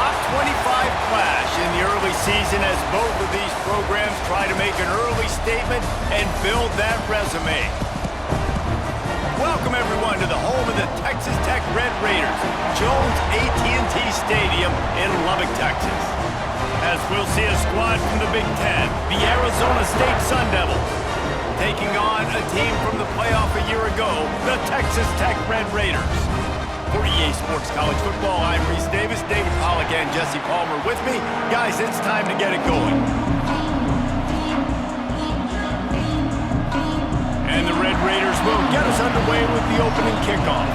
top 25 clash in the early season as both of these programs try to make an early statement and build that resume. Welcome, everyone, to the home of the Texas Tech Red Raiders, Jones AT&T Stadium in Lubbock, Texas. As we'll see a squad from the Big Ten, the Arizona State Sun Devils, taking on a team from the playoff a year ago, the Texas Tech Red Raiders. For EA Sports College Football, I'm Reese Davis, David Pollack, and Jesse Palmer with me. Guys, it's time to get it going. And the Red Raiders will get us underway with the opening kickoff.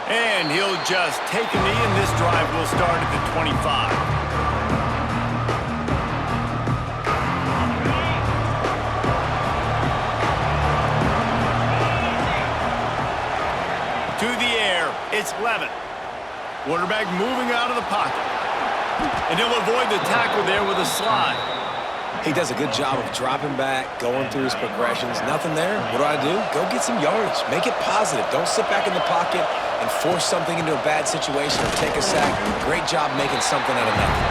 And he'll just take a knee, and this drive will start at the 25. To the air, it's Levin. Quarterback moving out of the pocket. And he'll avoid the tackle there with a slide. He does a good job of dropping back, going through his progressions. Nothing there. What do? Go get some yardage. Make it positive. Don't sit back in the pocket and force something into a bad situation or take a sack. Great job making something out of nothing.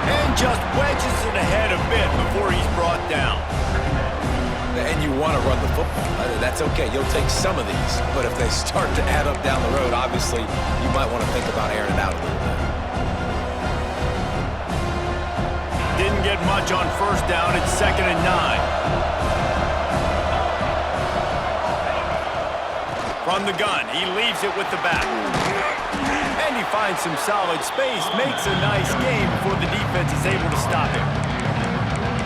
And just wedges it ahead a bit before he's brought down. And you want to run the football. That's okay. You'll take some of these. But if they start to add up down the road, obviously, you might want to think about airing it out a little bit. Didn't get much on first down. It's 2nd and 9. From the gun, he leaves it with the back. And he finds some solid space, makes a nice game before the defense is able to stop him.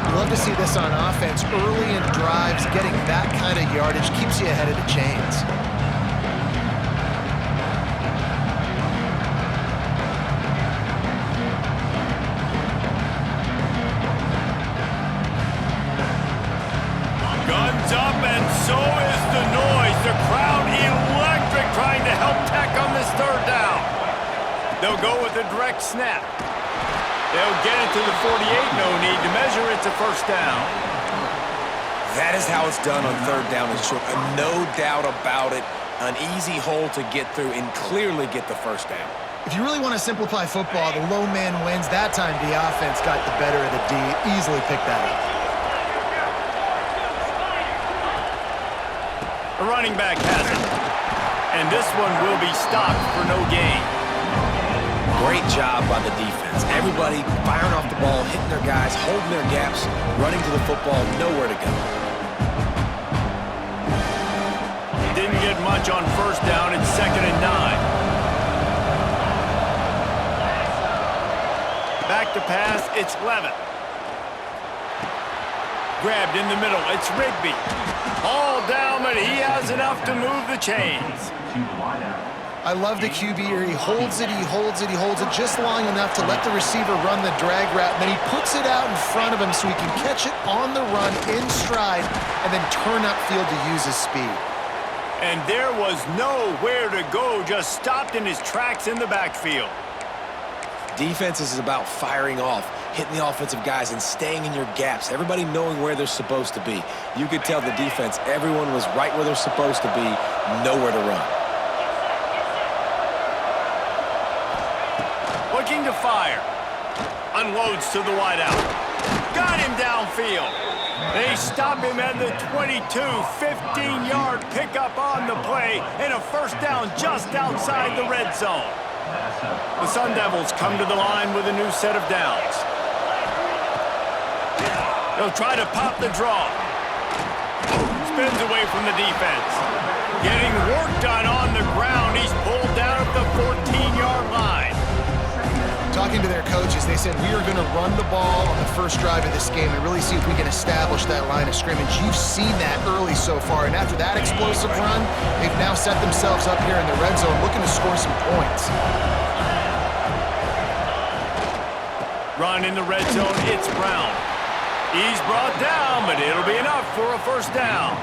You love to see this on offense. Early in drives, getting that kind of yardage keeps you ahead of the chains. Guns up, and so is the noise. The crowd electric, trying to help Tech on this third down. They'll go with a direct snap. They'll get it to the 48. No need to measure. It's a first down. That is how it's done on third down and short. No doubt about it. An easy hole to get through and clearly get the first down. If you really want to simplify football, the low man wins. That time the offense got the better of the D. Easily picked that up. A running back has it. And this one will be stopped for no gain. Great job by the defense. Everybody firing off the ball, hitting their guys, holding their gaps, running to the football, nowhere to go. Didn't get much on first down. It's 2nd and 9. Back to pass. It's Levin. Grabbed in the middle. It's Rigby. All down, but he has enough to move the chains. I love the QB here. He holds it, he holds it, he holds it just long enough to let the receiver run the drag route, and then he puts it out in front of him so he can catch it on the run in stride and then turn upfield to use his speed. And there was nowhere to go, just stopped in his tracks in the backfield. Defense is about firing off, hitting the offensive guys and staying in your gaps, everybody knowing where they're supposed to be. You could tell the defense, everyone was right where they're supposed to be, nowhere to run. Looking to fire. Unloads to the wideout. Got him downfield. They stop him at the 22, 15-yard pickup on the play, and a first down just outside the red zone. The Sun Devils come to the line with a new set of downs. They'll try to pop the draw. Spins away from the defense. Getting work done on the ground. He's pulled down at the 14-yard line. Talking to their coaches, they said, we are going to run the ball on the first drive of this game and really see if we can establish that line of scrimmage. You've seen that early so far, and after that explosive run, they've now set themselves up here in the red zone looking to score some points. Run in the red zone, it's Brown. He's brought down, but it'll be enough for a first down.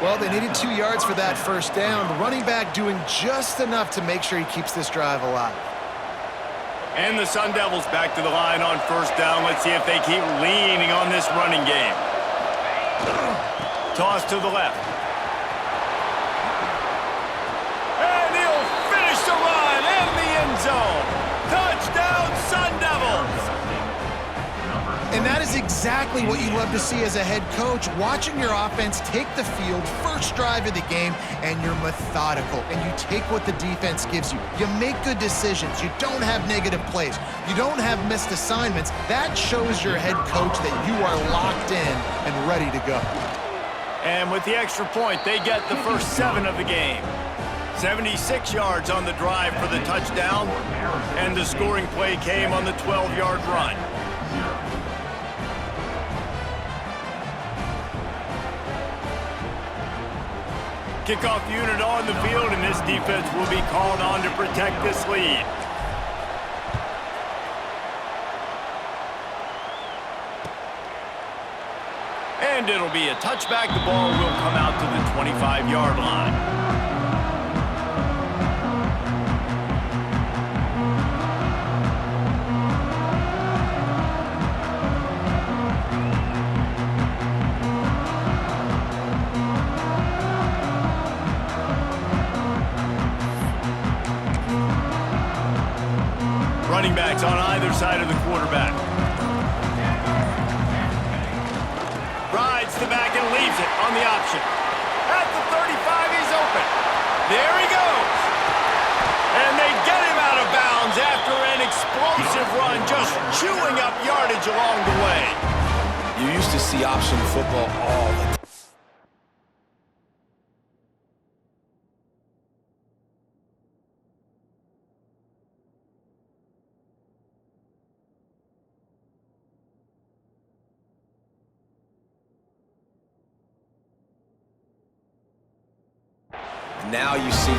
Well, they needed 2 yards for that first down. The running back doing just enough to make sure he keeps this drive alive. And the Sun Devils back to the line on first down. Let's see if they keep leaning on this running game. Toss to the left. And he'll finish the run in the end zone. Touchdown, Sun Devils! And that is exactly what you love to see as a head coach, watching your offense take the field, first drive of the game, and you're methodical, and you take what the defense gives you. You make good decisions. You don't have negative plays. You don't have missed assignments. That shows your head coach that you are locked in and ready to go. And with the extra point, they get the first 7 of the game. 76 yards on the drive for the touchdown, and the scoring play came on the 12-yard run. Kickoff unit on the field, and this defense will be called on to protect this lead. And it'll be a touchback. The ball will come out to the 25-yard line. Running backs on either side of the quarterback. Rides the back and leaves it on the option. At the 35, he's open. There he goes. And they get him out of bounds after an explosive run, just chewing up yardage along the way. You used to see option football all the time. Now you see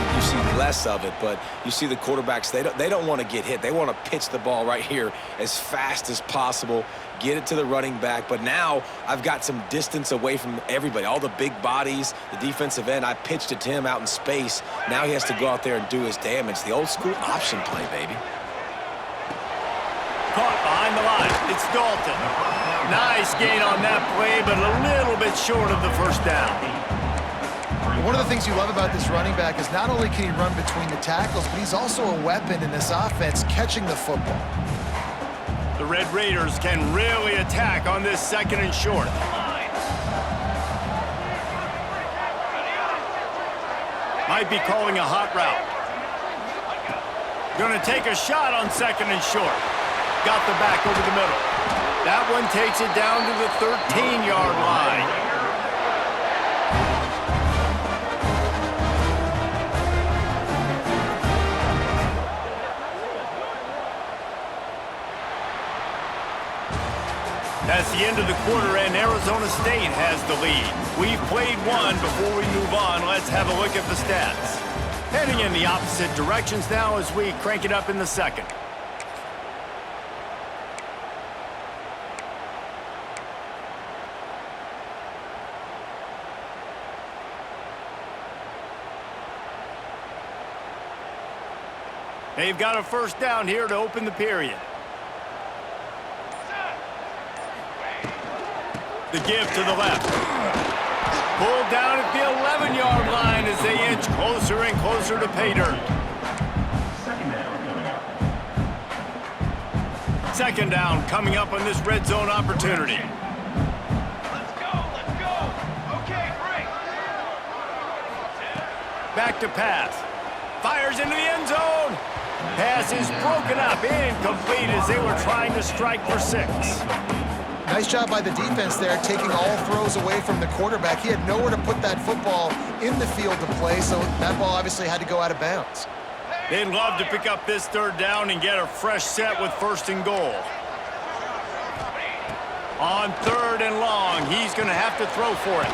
less of it, but you see the quarterbacks, they don't want to get hit. They want to pitch the ball right here as fast as possible, get it to the running back. But now I've got some distance away from everybody, all the big bodies, the defensive end. I pitched it to him out in space. Now he has to go out there and do his damage. The old school option play, baby. Caught behind the line. It's Dalton. Nice gain on that play, but a little bit short of the first down. One of the things you love about this running back is not only can he run between the tackles, but he's also a weapon in this offense catching the football. The Red Raiders can really attack on this 2nd and short. Might be calling a hot route. Going to take a shot on 2nd and short. Got the back over the middle. That one takes it down to the 13-yard line. That's the end of the quarter, and Arizona State has the lead. We've played one. Before we move on, let's have a look at the stats. Heading in the opposite directions now as we crank it up in the 2nd. They've got a first down here to open the period. The give to the left. Pulled down at the 11-yard line as they inch closer and closer to pay dirt. 2nd down coming up on this red zone opportunity. Let's go. Okay, break. Back to pass. Fires into the end zone. Pass is broken up, incomplete as they were trying to strike for 6. Nice job by the defense there, taking all throws away from the quarterback. He had nowhere to put that football in the field to play, so that ball obviously had to go out of bounds. They'd love to pick up this 3rd down and get a fresh set with 1st and goal. On 3rd and long, he's going to have to throw for it.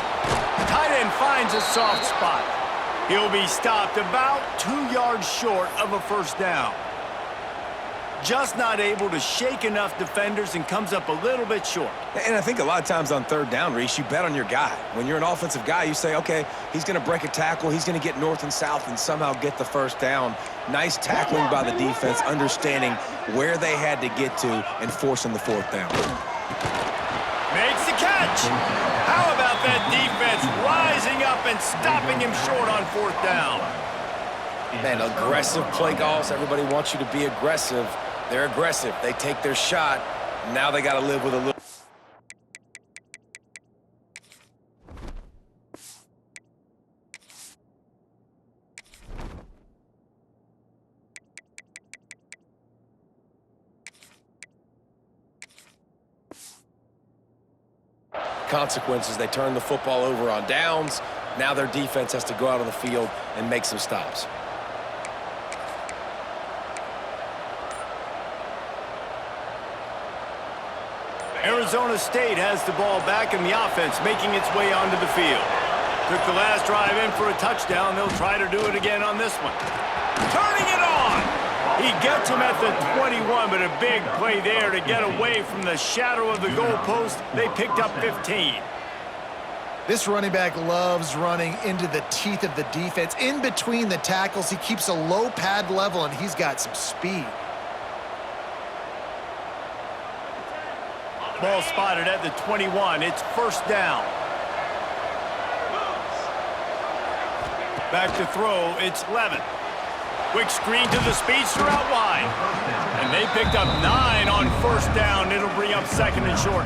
Tight end finds a soft spot. He'll be stopped about 2 yards short of a first down. Just not able to shake enough defenders and comes up a little bit short. And I think a lot of times on 3rd down, Reese, you bet on your guy. When you're an offensive guy, you say, okay, he's going to break a tackle, he's going to get north and south and somehow get the first down. Nice tackling by the defense, understanding where they had to get to and forcing the 4th down. Makes the catch. How about that defense defense rising up and stopping him short on 4th down. Man, aggressive play calls. Everybody wants you to be aggressive. They're aggressive. They take their shot. Now they got to live with a little. Consequences. They turn the football over on downs. Now their defense has to go out on the field and make some stops. Arizona State has the ball back in the offense, making its way onto the field. Took the last drive in for a touchdown. They'll try to do it again on this one. Turning it on! He gets him at the 21, but a big play there to get away from the shadow of the goalpost. They picked up 15. This running back loves running into the teeth of the defense. In between the tackles, he keeps a low pad level, and he's got some speed. Ball spotted at the 21. It's 1st down. Back to throw. It's Levin. Quick screen to the speedster out wide. And they picked up 9 on 1st down. It'll bring up 2nd and short.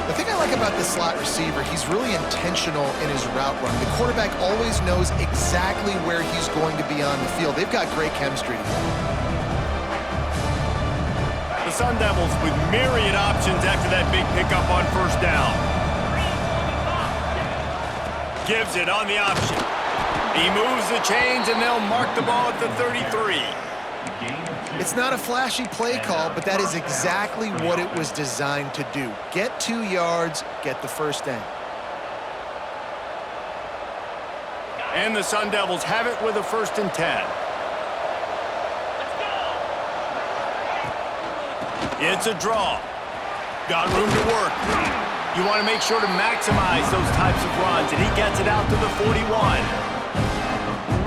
The thing I like about this slot receiver, he's really intentional in his route run. The quarterback always knows exactly where he's going to be on the field. They've got great chemistry together. The Sun Devils with myriad options after that big pickup on 1st down. Gives it on the option. He moves the chains, and they'll mark the ball at the 33. It's not a flashy play call, but that is exactly what it was designed to do. Get 2 yards, get the 1st down. And the Sun Devils have it with a 1st and 10. It's a draw. Got room to work. You want to make sure to maximize those types of runs, and he gets it out to the 41.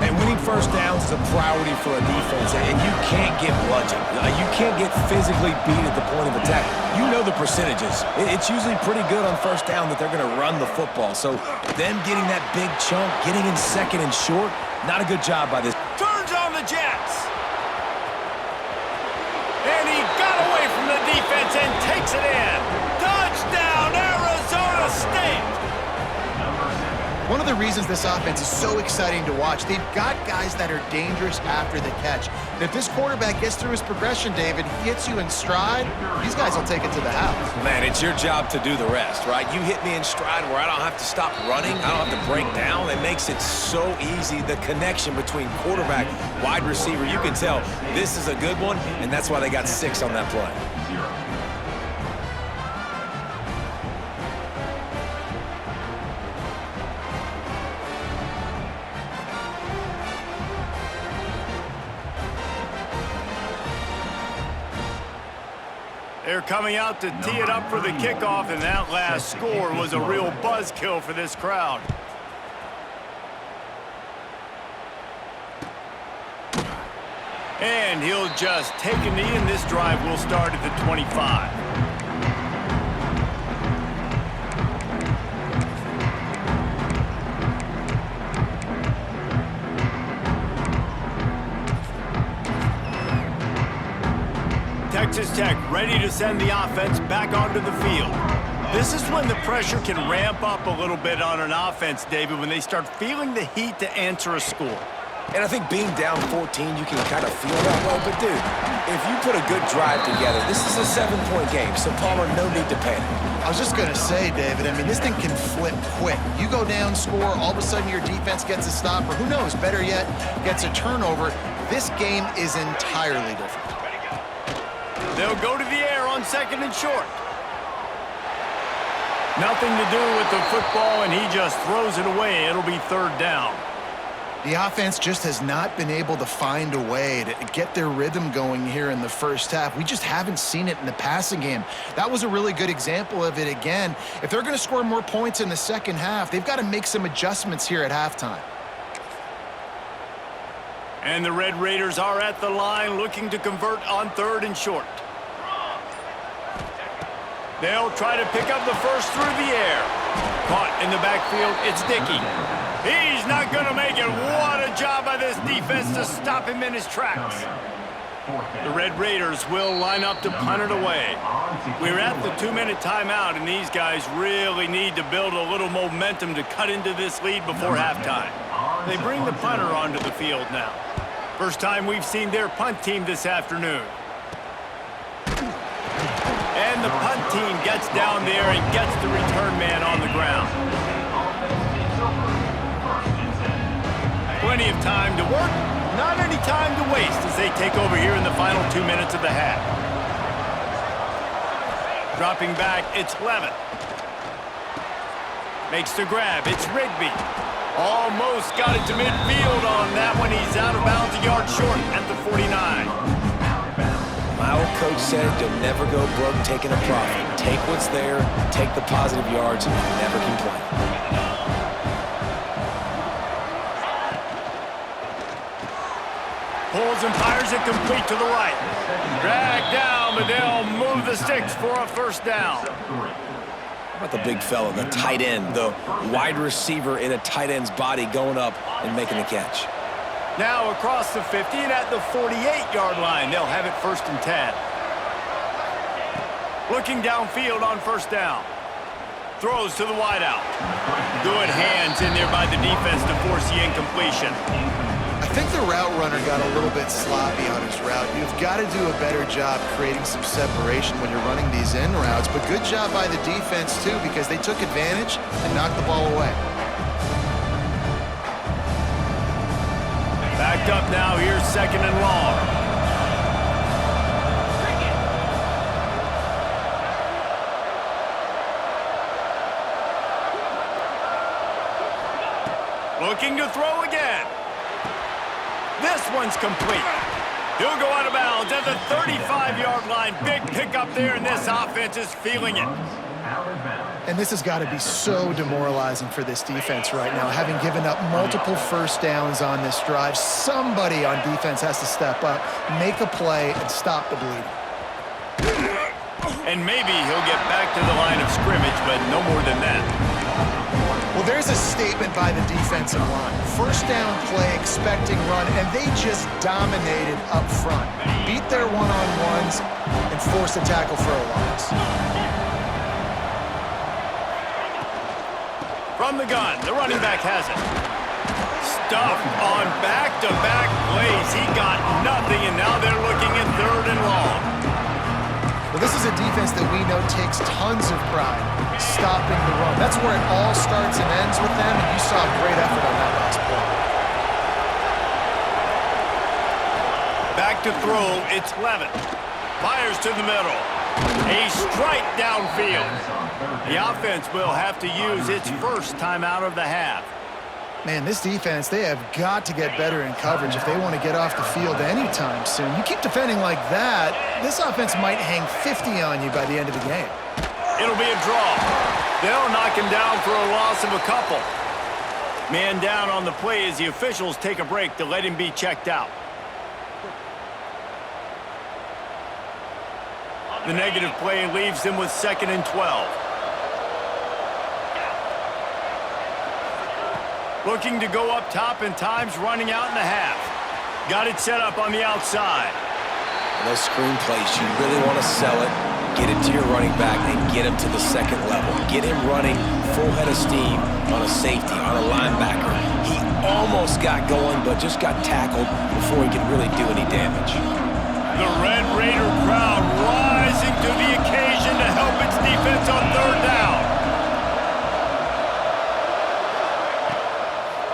And winning 1st downs is a priority for a defense, and you can't get bludgeoned. You can't get physically beat at the point of attack. You know the percentages. It's usually pretty good on 1st down that they're going to run the football. So them getting that big chunk, getting in 2nd and short, not a good job by this. Turns on the Jets. And he got away from the defense and takes it in. Touchdown, Arizona State. One of the reasons this offense is so exciting to watch, they've got guys that are dangerous after the catch. And if this quarterback gets through his progression, David, he hits you in stride, these guys will take it to the house. Man, it's your job to do the rest, right? You hit me in stride where I don't have to stop running. I don't have to break down. It makes it so easy, the connection between quarterback, wide receiver. You can tell this is a good one, and that's why they got 6 on that play. They're coming out to tee it up for the kickoff, and that last score was a real buzzkill for this crowd. And he'll just take a knee, and this drive will start at the 25. Texas Tech ready to send the offense back onto the field. This is when the pressure can ramp up a little bit on an offense, David, when they start feeling the heat to answer a score. And I think being down 14, you can kind of feel that way. But, dude, if you put a good drive together, this is a 7-point game, so, Palmer, no need to panic. I was just going to say, David, I mean, this thing can flip quick. You go down, score, all of a sudden your defense gets a stop, or who knows, better yet, gets a turnover. This game is entirely different. They'll go to the air on 2nd and short. Nothing to do with the football, and he just throws it away. It'll be 3rd down. The offense just has not been able to find a way to get their rhythm going here in the first half. We just haven't seen it in the passing game. That was a really good example of it again. If they're going to score more points in the second half, they've got to make some adjustments here at halftime. And the Red Raiders are at the line looking to convert on 3rd and short. They'll try to pick up the first through the air. Caught in the backfield, it's Dickey. He's not going to make it. What a job by this defense to stop him in his tracks. The Red Raiders will line up to punt it away. We're at the 2-minute timeout, and these guys really need to build a little momentum to cut into this lead before halftime. They bring the punter onto the field now. First time we've seen their punt team this afternoon. And the punt team gets down there and gets the return man on the ground. Plenty of time to work, not any time to waste as they take over here in the final 2 minutes of the half. Dropping back, it's Levitt. Makes the grab, it's Rigby. Almost got it to midfield on that one. He's out of bounds, a yard short at the 49. My old coach said you'll never go broke taking a profit. Take what's there, take the positive yards, and never complain. Pulls and fires it complete to the right. Dragged down, but they'll move the sticks for a first down. How about the big fella, the tight end, the wide receiver in a tight end's body going up and making the catch? Now across the 50 and at the 48-yard line, they'll have it 1st and 10. Looking downfield on first down. Throws to the wideout. Good hands in there by the defense to force the incompletion. I think the route runner got a little bit sloppy on his route. You've got to do a better job creating some separation when you're running these in routes, but good job by the defense too, because they took advantage and knocked the ball away. Backed up now, here's 2nd and long. Looking to throw again. This one's complete. He'll go out of bounds at the 35-yard line. Big pickup there, and this offense is feeling it. And this has got to be so demoralizing for this defense right now, having given up multiple first downs on this drive. Somebody on defense has to step up, make a play, and stop the bleeding. And maybe he'll get back to the line of scrimmage, but no more than that. Well, there's a statement by the defensive line. First down play, expecting run, and they just dominated up front. Beat their one-on-ones and forced a tackle for a loss. From the gun, the running back has it. Stuffed on back-to-back plays. He got nothing, and now they're looking at 3rd and long. Well, this is a defense that we know takes tons of pride stopping the run. That's where it all starts and ends with them, and you saw a great effort on that last play. Back to throw, it's Levitt. Fires to the middle. A strike downfield. The offense will have to use its first timeout of the half. Man, this defense, they have got to get better in coverage if they want to get off the field anytime soon. You keep defending like that, this offense might hang 50 on you by the end of the game. It'll be a draw. They'll knock him down for a loss of a couple. Man down on the play as the officials take a break to let him be checked out. The negative play leaves them with 2nd and 12. Looking to go up top, and time's running out in the half. Got it set up on the outside. And those screen plays, you really want to sell it, get it to your running back, and get him to the 2nd level. Get him running full head of steam on a safety, on a linebacker. He almost got going, but just got tackled before he could really do any damage. The Red Raider crowd rising to the occasion to help its defense on 3rd down.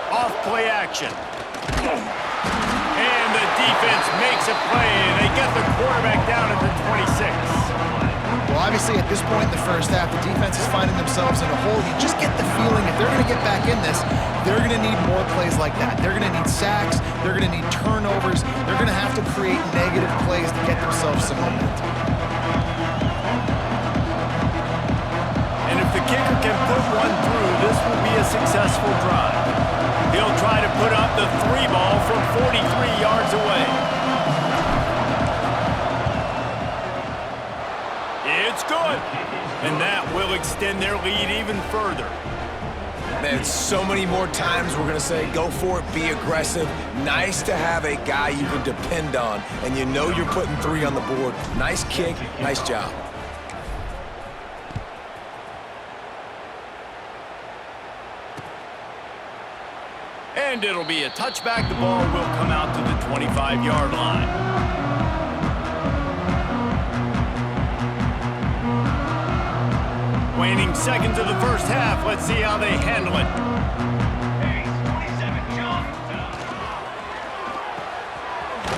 Off play action. And the defense makes a play, and they get the quarterback down at the 26. Well, obviously, at this point in the first half, the defense is finding themselves in a hole. You just get the feeling if they're going to get back in this, they're going to need more plays like that. They're going to need sacks. They're going to need turnovers. They're going to have to create negative plays to get themselves some momentum. And if the kicker can put one through, this will be a successful drive. He'll try to put up the 3 ball from 43 yards away. It's good. And that will extend their lead even further. Man, so many more times we're going to say, go for it, be aggressive. Nice to have a guy you can depend on, and you know you're putting 3 on the board. Nice kick, nice job. And it'll be a touchback. The ball will come out to the 25-yard line. Waning seconds of the first half. Let's see how they handle it. Hey, 27, John.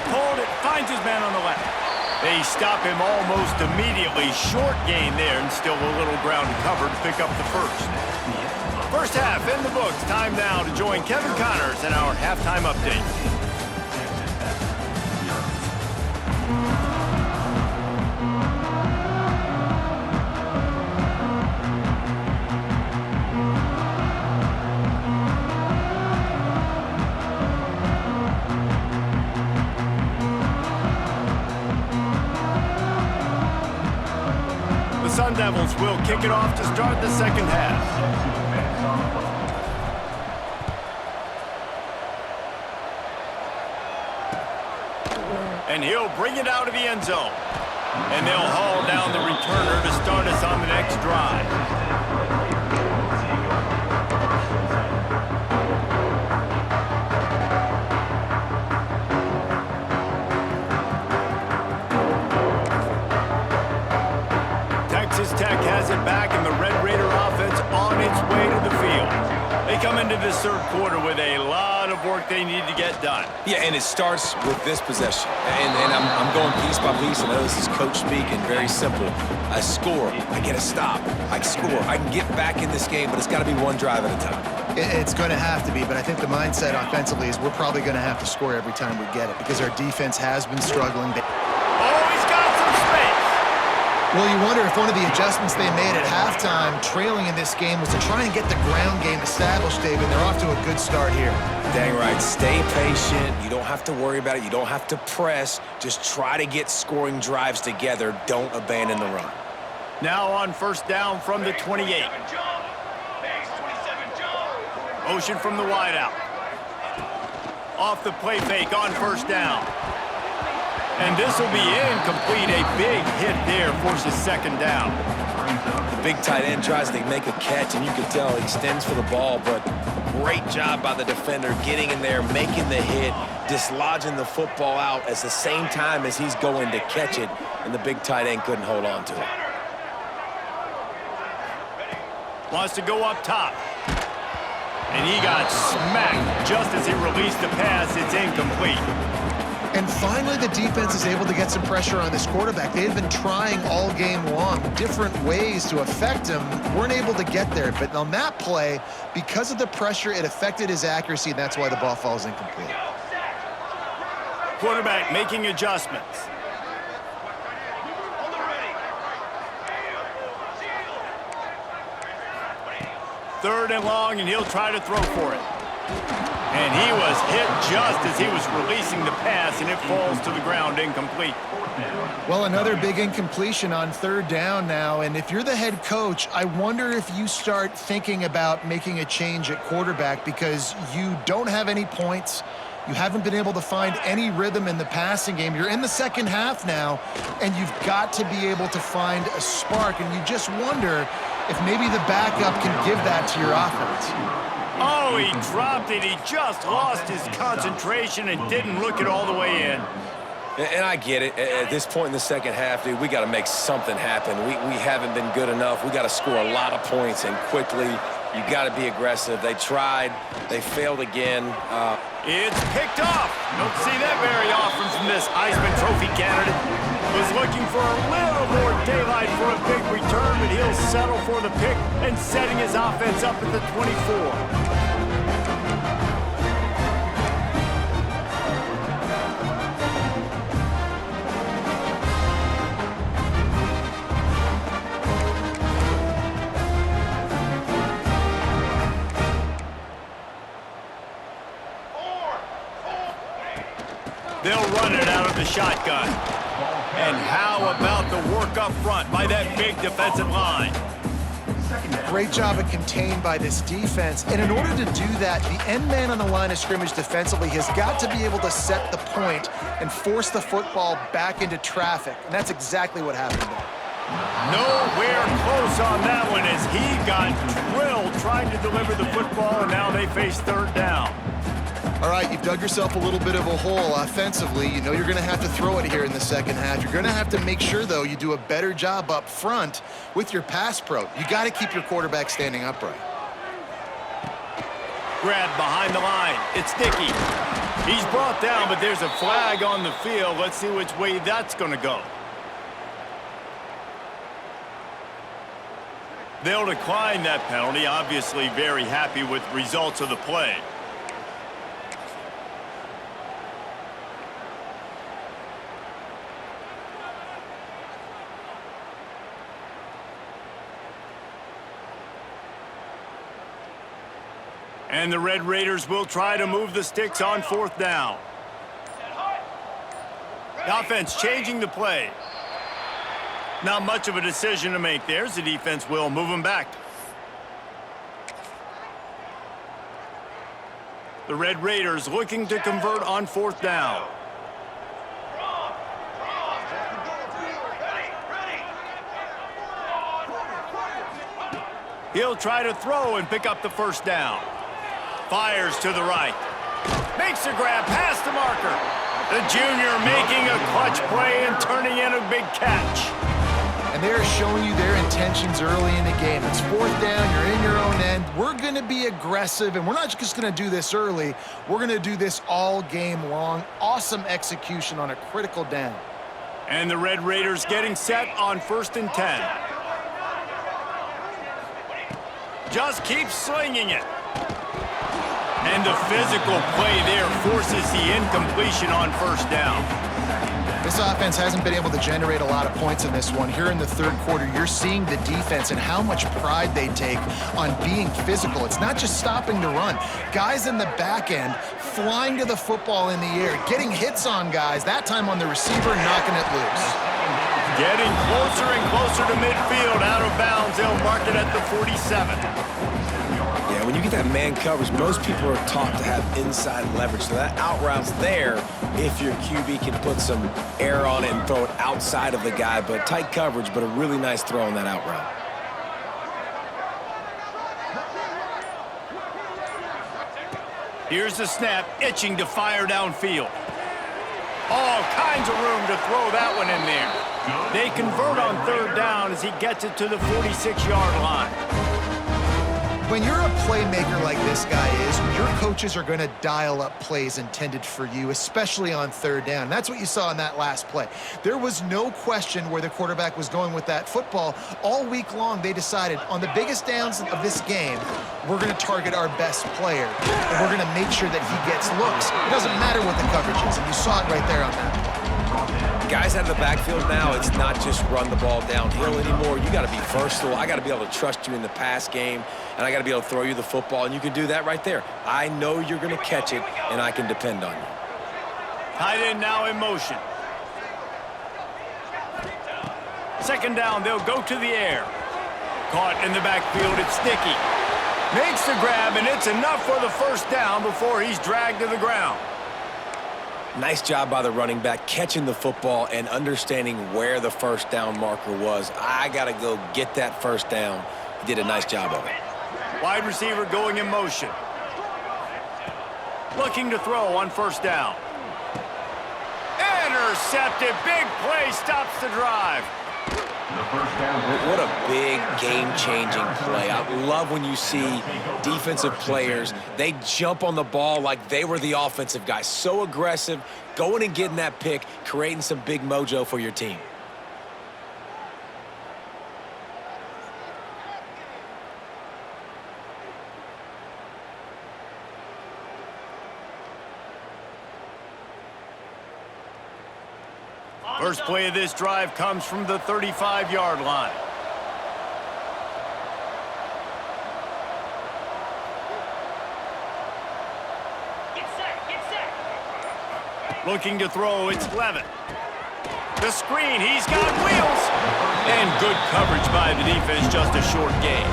Hold it, finds his man on the left. They stop him almost immediately. Short gain there, and still a little ground covered to pick up the first. First half in the books. Time now to join Kevin Connors in our halftime update. The Sun Devils will kick it off to start the second half. And he'll bring it out of the end zone. And they'll haul down the returner to start us on the next drive. Texas Tech has it back, and the Red Raider offense on its way to the field. They come into this third quarter with a lot of work they need to get done. Yeah, and it starts with this possession. And I'm going piece by piece. I know this is coach speak and very simple. I score, I get a stop. I score, I can get back in this game, but it's got to be one drive at a time. It's going to have to be, but I think the mindset offensively is we're probably going to have to score every time we get it because our defense has been struggling. Oh, he's got some space. Well, you wonder if one of the adjustments they made at halftime, trailing in this game, was to try and get the ground game established, David. They're off to a good start here. Dang right. Stay patient. You don't have to worry about it. You don't have to press. Just try to get scoring drives together. Don't abandon the run. Now on first down from the 28. 27, John. Hey, 27, John. Motion from the wideout. Off the play fake on first down. And this will be incomplete. A big hit there forces second down. The big tight end tries to make a catch, and you can tell he extends for the ball, but great job by the defender getting in there, making the hit, dislodging the football out at the same time as he's going to catch it, and the big tight end couldn't hold on to it. Wants to go up top. And he got smacked just as he released the pass. It's incomplete. And finally, the defense is able to get some pressure on this quarterback. They had been trying all game long, different ways to affect him. Weren't able to get there. But on that play, because of the pressure, it affected his accuracy, and that's why the ball falls incomplete. Quarterback making adjustments. Third and long, and he'll try to throw for it. And he was hit just as he was releasing the pass, and it falls to the ground incomplete. Well, another big incompletion on third down now, and if you're the head coach, I wonder if you start thinking about making a change at quarterback because you don't have any points. You haven't been able to find any rhythm in the passing game. You're in the second half now, and you've got to be able to find a spark, and you just wonder if maybe the backup can give that to your offense. Oh, he dropped it. He just lost his concentration and didn't look it all the way in. And I get it. At this point in the second half, dude, we got to make something happen. We haven't been good enough. We got to score a lot of points and quickly. You got to be aggressive. They tried. They failed again. It's picked off. Don't see that very often from this Heisman Trophy candidate. Was looking for a little more daylight for a big return, but he'll settle for the pick and setting his offense up at the 24. They'll run it out of the shotgun. And how about the work up front by that big defensive line? Great job of contained by this defense. And in order to do that, the end man on the line of scrimmage defensively has got to be able to set the point and force the football back into traffic. And that's exactly what happened there. Nowhere close on that one as he got drilled trying to deliver the football, and now they face third down. All right, you've dug yourself a little bit of a hole offensively. You know you're going to have to throw it here in the second half. You're going to have to make sure, though, you do a better job up front with your pass pro. You got to keep your quarterback standing upright. Grab behind the line. It's Dickey. He's brought down, but there's a flag on the field. Let's see which way that's going to go. They'll decline that penalty. Obviously very happy with results of the play. And the Red Raiders will try to move the sticks on fourth down. The offense changing the play. Not much of a decision to make there. The defense will move them back. The Red Raiders looking to convert on fourth down. He'll try to throw and pick up the first down. Fires to the right. Makes a grab past the marker. The junior making a clutch play and turning in a big catch. And they're showing you their intentions early in the game. It's fourth down, you're in your own end. We're going to be aggressive, and we're not just going to do this early. We're going to do this all game long. Awesome execution on a critical down. And the Red Raiders getting set on 1st and 10. Just keep slinging it. And the physical play there forces the incompletion on first down. This offense hasn't been able to generate a lot of points in this one. Here in the third quarter, you're seeing the defense and how much pride they take on being physical. It's not just stopping to run. Guys in the back end flying to the football in the air, getting hits on guys, that time on the receiver, knocking it loose. Getting closer and closer to midfield, out of bounds. They'll mark it at the 47. Yeah, when you get that man coverage, most people are taught to have inside leverage. So that out route's there if your QB can put some air on it and throw it outside of the guy. But tight coverage, but a really nice throw on that out route. Here's the snap, itching to fire downfield. All kinds of room to throw that one in there. They convert on third down as he gets it to the 46-yard line. When you're a playmaker like this guy is, your coaches are going to dial up plays intended for you, especially on third down. That's what you saw in that last play. There was no question where the quarterback was going with that football. All week long, they decided on the biggest downs of this game, we're going to target our best player, and we're going to make sure that he gets looks. It doesn't matter what the coverage is, and you saw it right there on that play. Guys out of the backfield now, it's not just run the ball downhill anymore. You got to be versatile. I got to be able to trust you in the pass game, and I got to be able to throw you the football, and you can do that right there. I know you're going to catch it, and I can depend on you. Tight end now in motion. Second down, they'll go to the air. Caught in the backfield, it's Dickey. Makes the grab, and it's enough for the first down before he's dragged to the ground. Nice job by the running back, catching the football and understanding where the first down marker was. I got to go get that first down. He did a nice job of it. Wide receiver going in motion. Looking to throw on first down. Intercepted. Big play stops the drive. What a big game-changing play. I love when you see defensive players, they jump on the ball like they were the offensive guy. So aggressive, going and getting that pick, creating some big mojo for your team. First play of this drive comes from the 35-yard line. Get set, get set. Looking to throw, it's Levitt. The screen, he's got wheels. And good coverage by the defense, just a short gain.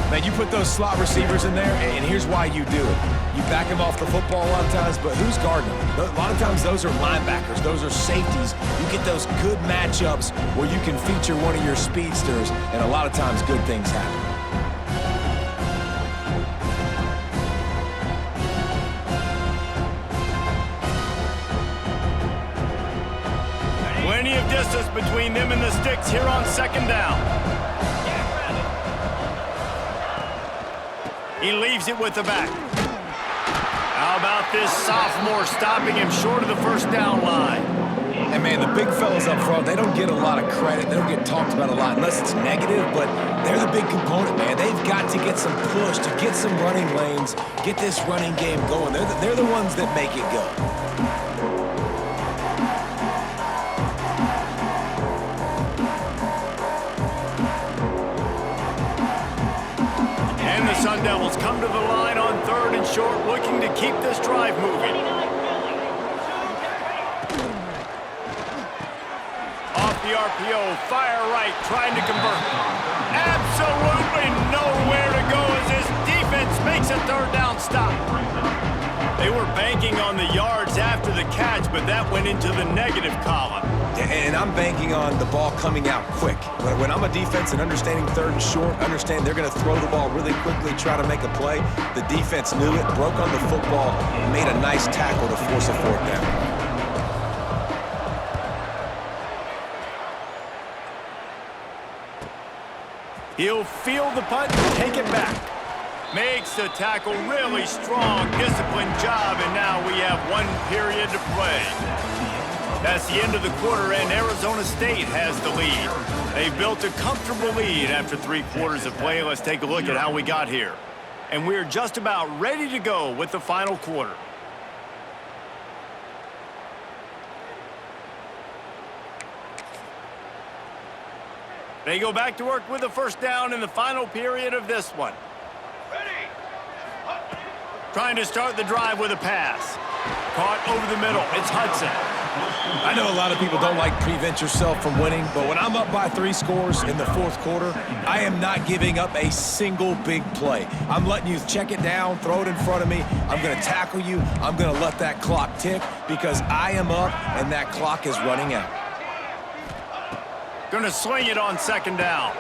Man, you put those slot receivers in there, and here's why you do it. You back them off the football a lot of times, but who's guarding them? A lot of times those are linebackers. Those are safeties. You get those good matchups where you can feature one of your speedsters, and a lot of times good things happen. Plenty of distance between them and the sticks here on second down. He leaves it with the back. How about this sophomore stopping him short of the first down line? And, man, the big fellas up front, they don't get a lot of credit. They don't get talked about a lot unless it's negative, but they're the big component, man. They've got to get some push, to get some running lanes, get this running game going. They're the ones that make it go. And the Sun Devils come to the line on 3rd and short, looking to keep this drive moving. Off the RPO, fire right, trying to convert. Absolutely nowhere to go as this defense makes a 3rd down stop. They were banking on the yards after the catch, but that went into the negative column. And I'm banking on the ball coming out quick. When I'm a defense and understanding 3rd and short, understand they're going to throw the ball really quickly, try to make a play. The defense knew it, broke on the football, made a nice tackle to force a 4th down. He'll field the punt and take it back. Makes the tackle really strong, disciplined job, and now we have 1 period to play. That's the end of the quarter, and Arizona State has the lead. They've built a comfortable lead after 3 quarters of play. Let's take a look at how we got here. And we're just about ready to go with the final quarter. They go back to work with a 1st down in the final period of this one. Trying to start the drive with a pass. Caught over the middle. It's Hudson. I know a lot of people don't like prevent yourself from winning, but when I'm up by 3 scores in the 4th quarter, I am not giving up a single big play. I'm letting you check it down, throw it in front of me. I'm going to tackle you. I'm going to let that clock tick because I am up and that clock is running out. Going to swing it on 2nd down.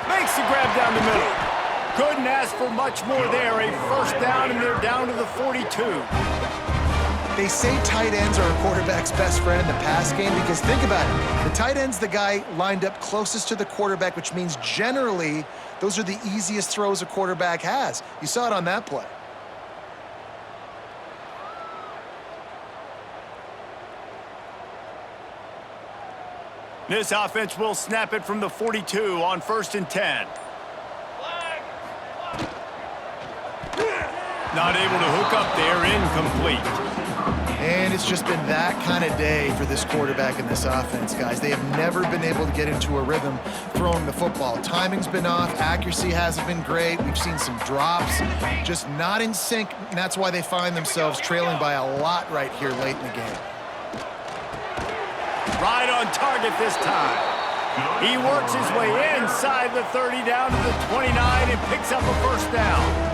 Makes the grab down the middle. Couldn't ask for much more there. A 1st down, and they're down to the 42. They say tight ends are a quarterback's best friend in the pass game because think about it. The tight end's the guy lined up closest to the quarterback, which means generally those are the easiest throws a quarterback has. You saw it on that play. This offense will snap it from the 42 on 1st and 10. Not able to hook up there, incomplete. And it's just been that kind of day for this quarterback and this offense, guys. They have never been able to get into a rhythm throwing the football. Timing's been off. Accuracy hasn't been great. We've seen some drops, just not in sync, and that's why they find themselves trailing by a lot right here late in the game. Right on target this time. He works his way inside the 30 down to the 29 and picks up a 1st down.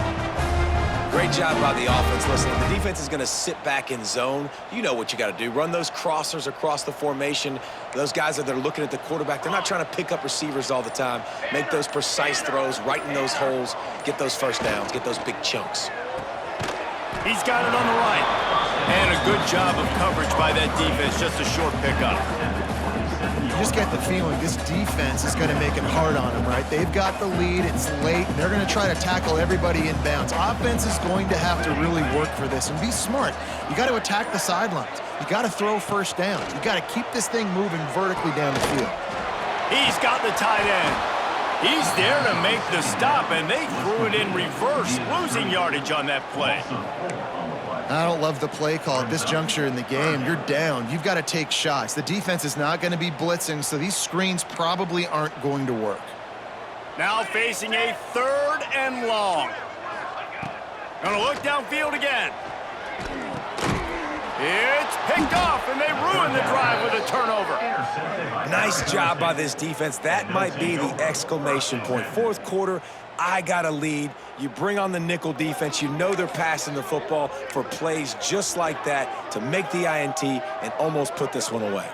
Great job by the offense. Listen, if the defense is going to sit back in zone, you know what you got to do. Run those crossers across the formation. Those guys that are looking at the quarterback, they're not trying to pick up receivers all the time. Make those precise throws, right in those holes, get those 1st downs, get those big chunks. He's got it on the right. And a good job of coverage by that defense, just a short pickup. You just get the feeling this defense is going to make it hard on them, right? They've got the lead. It's late. They're going to try to tackle everybody in bounds. Offense is going to have to really work for this and be smart. You got to attack the sidelines. You got to throw 1st downs. You got to keep this thing moving vertically down the field. He's got the tight end. He's there to make the stop, and they threw it in reverse, losing yardage on that play. I don't love the play call at this juncture in the game. You're down. You've got to take shots. The defense is not going to be blitzing, so these screens probably aren't going to work. Now facing a 3rd and long. Gonna look downfield again. It's picked off, and they ruin the drive with a turnover. Nice job by this defense. That might be the exclamation point. Fourth quarter, I got a lead. You bring on the nickel defense. You know they're passing the football for plays just like that to make the INT and almost put this one away.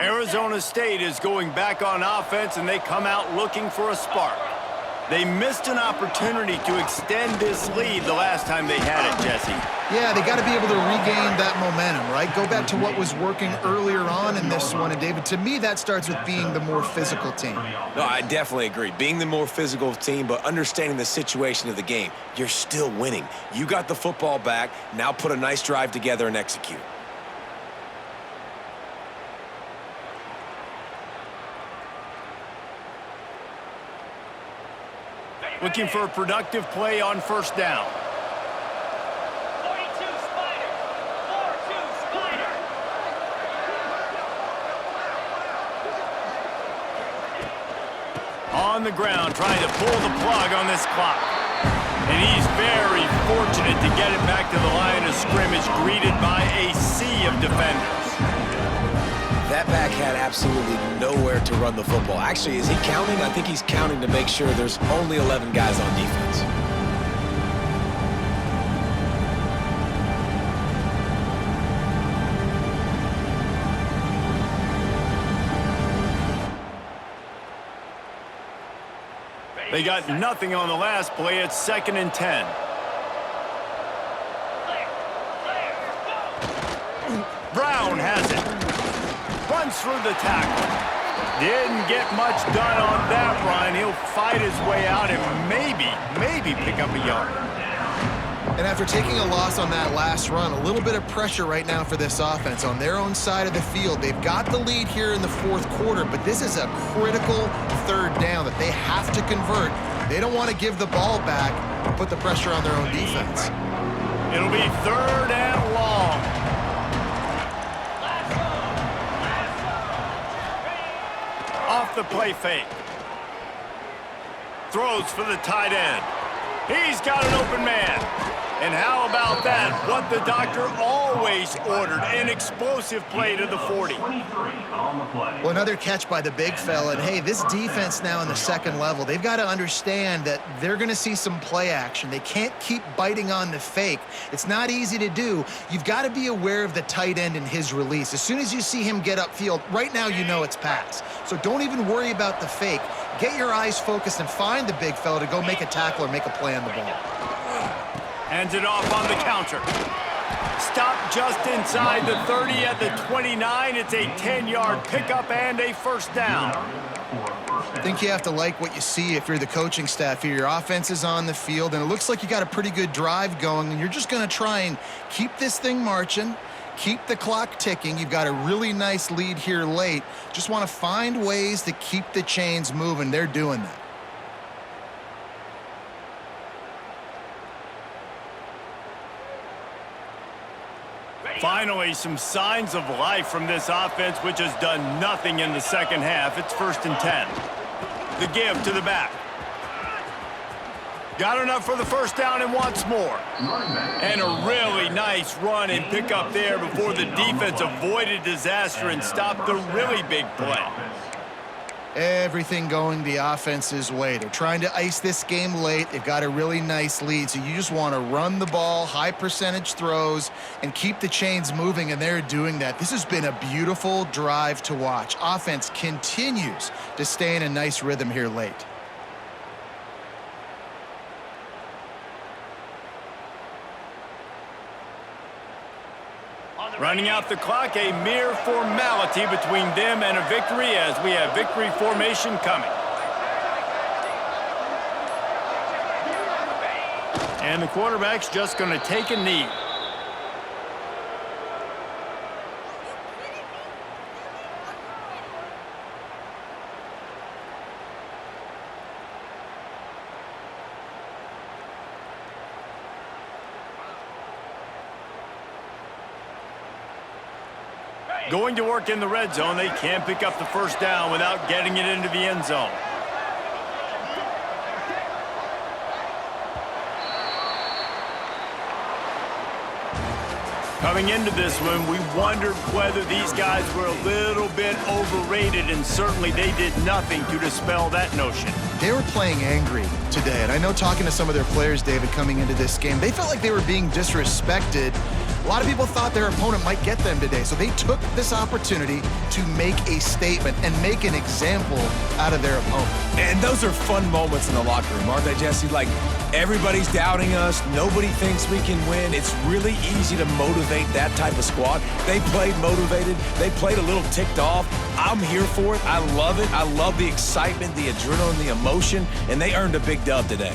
Arizona State is going back on offense, and they come out looking for a spark. They missed an opportunity to extend this lead the last time they had it, Jesse. Yeah, they got to be able to regain that momentum, right? Go back to what was working earlier on in this one. And, David, to me, that starts with being the more physical team. No, I definitely agree. Being the more physical team, but understanding the situation of the game. You're still winning. You got the football back. Now put a nice drive together and execute. Looking for a productive play on first down. 42 Spider. 4-2 Spider. On the ground, trying to pull the plug on this clock. And he's very fortunate to get it back to the line of scrimmage, greeted by a sea of defenders. That back had absolutely nowhere to run the football. Actually, is he counting? I think he's counting to make sure there's only 11 guys on defense. They got nothing on the last play. It's 2nd and 10. Brown has it. Runs through the tackle. Didn't get much done on that run. He'll fight his way out and maybe pick up a yard. And after taking a loss on that last run, a little bit of pressure right now for this offense on their own side of the field. They've got the lead here in the fourth quarter, but this is a critical third down that they have to convert. They don't want to give the ball back and put the pressure on their own defense. It'll be 3rd and long. Off the play fake. Throws for the tight end. He's got an open man. And how about that? What the doctor always ordered, an explosive play to the 40. Well, another catch by the big fella. And, hey, this defense now in the second level, they've got to understand that they're going to see some play action. They can't keep biting on the fake. It's not easy to do. You've got to be aware of the tight end and his release. As soon as you see him get upfield, right now you know it's pass. So don't even worry about the fake. Get your eyes focused and find the big fella to go make a tackle or make a play on the ball. Hands it off on the counter. Stop just inside the 30 at the 29. It's a 10-yard pickup and a first down. I think you have to like what you see if you're the coaching staff here. Your offense is on the field, and it looks like you got a pretty good drive going, and you're just going to try and keep this thing marching, keep the clock ticking. You've got a really nice lead here late. Just want to find ways to keep the chains moving. They're doing that. Finally, some signs of life from this offense, which has done nothing in the second half. It's 1st and 10. The give to the back. Got enough for the first down and wants more. And a really nice run and pick up there before the defense avoided disaster and stopped the really big play. Everything going the offense's way. They're trying to ice this game late. They've got a really nice lead, so you just want to run the ball, high percentage throws, and keep the chains moving, and they're doing that. This has been a beautiful drive to watch. Offense continues to stay in a nice rhythm here late. Running out the clock, a mere formality between them and a victory as we have victory formation coming. And the quarterback's just going to take a knee. Going to work in the red zone, they can't pick up the first down without getting it into the end zone. Coming into this one, we wondered whether these guys were a little bit overrated, and certainly they did nothing to dispel that notion. They were playing angry today, and I know talking to some of their players, David, coming into this game, they felt like they were being disrespected. A lot of people thought their opponent might get them today, so they took this opportunity to make a statement and make an example out of their opponent. And those are fun moments in the locker room, aren't they, Jesse? Like, everybody's doubting us. Nobody thinks we can win. It's really easy to motivate that type of squad. They played motivated. They played a little ticked off. I'm here for it. I love it. I love the excitement, the adrenaline, the emotion, and they earned a big dub today.